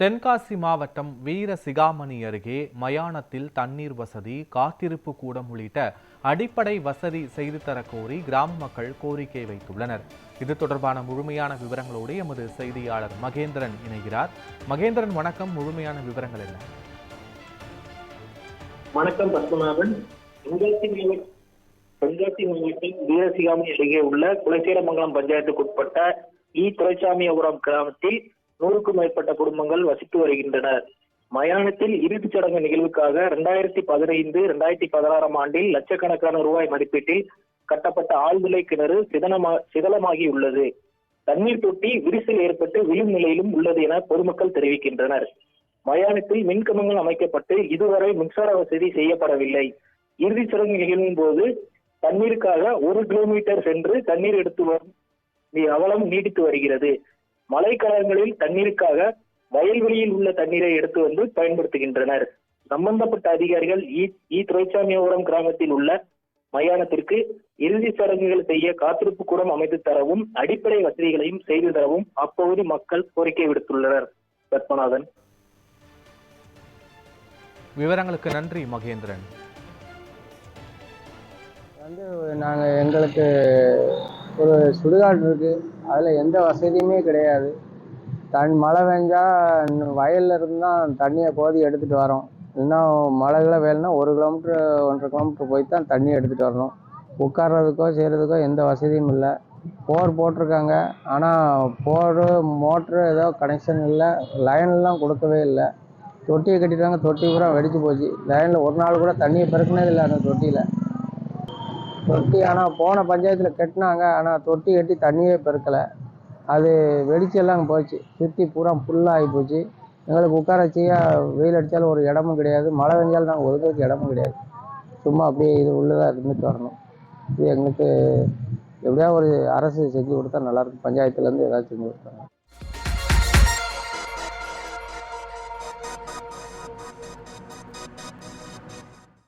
தென்காசி மாவட்டம் வீரசிகாமணி அருகே மயானத்தில் தண்ணீர் வசதி, காத்திருப்பு கூடம் உள்ளிட்ட அடிப்படை வசதி செய்து தரக் கோரி கிராம மக்கள் கோரிக்கை வைத்துள்ளனர். இது தொடர்பான முழுமையான விவரங்களோடு எமது செய்தியாளர் மகேந்திரன் இணைகிறார். மகேந்திரன், வணக்கம். முழுமையான விவரங்கள் என்ன? வணக்கம் பத்மநாபன். தென்காசி மாவட்டம் வீரசிகாமணி அருகே உள்ள குலசேரமங்கலம் பஞ்சாயத்துக்குட்பட்ட துரைசாமிபுரம் கிராமத்தில் 100க்கும் மேற்பட்ட குடும்பங்கள் வசித்து வருகின்றனர். மயானத்தில் இறுதிச் சடங்கு நிகழ்வுக்காக 2015, 2016 ஆண்டில் லட்சக்கணக்கான ரூபாய் மதிப்பீட்டில் கட்டப்பட்ட ஆழ்துளை கிணறு சிதலமாகி உள்ளது. தண்ணீர் தொட்டி விரிசல் ஏற்பட்டு விழும் நிலையிலும் உள்ளது என பொதுமக்கள் தெரிவிக்கின்றனர். மயானத்தில் மின்கம்பங்கள் அமைக்கப்பட்டு இதுவரை மின்சார வசதி செய்யப்படவில்லை. இறுதிச் சடங்கு நிகழ்வின் போது தண்ணீருக்காக 1 கிலோமீட்டர் சென்று தண்ணீர் எடுத்து வரும் அவலம் நீடித்து வருகிறது. மழைக்காலங்களில் தண்ணீருக்காக வயல்வெளியில் உள்ள தண்ணீரை எடுத்து வந்து பயன்படுத்துகின்றனர். சம்பந்தப்பட்ட அதிகாரிகள் துரைசாமிபுரம் கிராமத்தில் உள்ள மயானத்திற்கு இறுதி சடங்குகள் செய்ய காத்திருப்பு கூடம் அமைத்து தரவும், அடிப்படை வசதிகளையும் செய்து தரவும் அப்பகுதி மக்கள் கோரிக்கை விடுத்துள்ளனர். பத்மநாதன். விவரங்களுக்கு நன்றி மகேந்திரன். எங்களுக்கு ஒரு சுடுகாடு இருக்கு, அதில் எந்த வசதியுமே கிடையாது. மழை பெஞ்சால் வயல்ல இருந்து தான் தண்ணியை கோதி எடுத்துகிட்டு வரோம். இன்னும் மழைகளை வேலைன்னா 1 கிலோமீட்டர் 1.5 கிலோமீட்டர் போய் தான் தண்ணி எடுத்துகிட்டு வரணும். உட்கார்றதுக்கோ செய்கிறதுக்கோ எந்த வசதியும் இல்லை. போர் போட்டிருக்காங்க, ஆனால் போரு மோட்ரு ஏதோ கனெக்ஷன் இல்லை. லைன்லாம் கொடுக்கவே இல்லை. தொட்டியை கட்டிட்டாங்க, தொட்டி பூரா வெடிச்சு போச்சு. லைனில் ஒரு நாள் கூட தண்ணியை பெருக்கினது இல்லை. அந்த தொட்டி ஆனால் போன பஞ்சாயத்தில் கட்டினாங்க, ஆனால் தொட்டி கட்டி தண்ணியே பெருக்கலை. அது வெடிச்செல்லாம் போச்சு. சுற்றி பூரா ஃபுல்லாகி போச்சு. எங்களுக்கு உட்கார வச்சியா வெயில் அடித்தாலும் ஒரு இடமும் கிடையாது. மழை பெஞ்சாலும் நாங்கள் ஒதுக்கிறதுக்கு இடமும் கிடையாது. சும்மா அப்படியே இது உள்ளதாக இருந்துட்டு வரணும். இது எங்களுக்கு எப்படியா ஒரு அரசு செஞ்சு கொடுத்தா நல்லாயிருக்கும். பஞ்சாயத்துலேருந்து ஏதாச்சும் செஞ்சு கொடுத்தாங்க.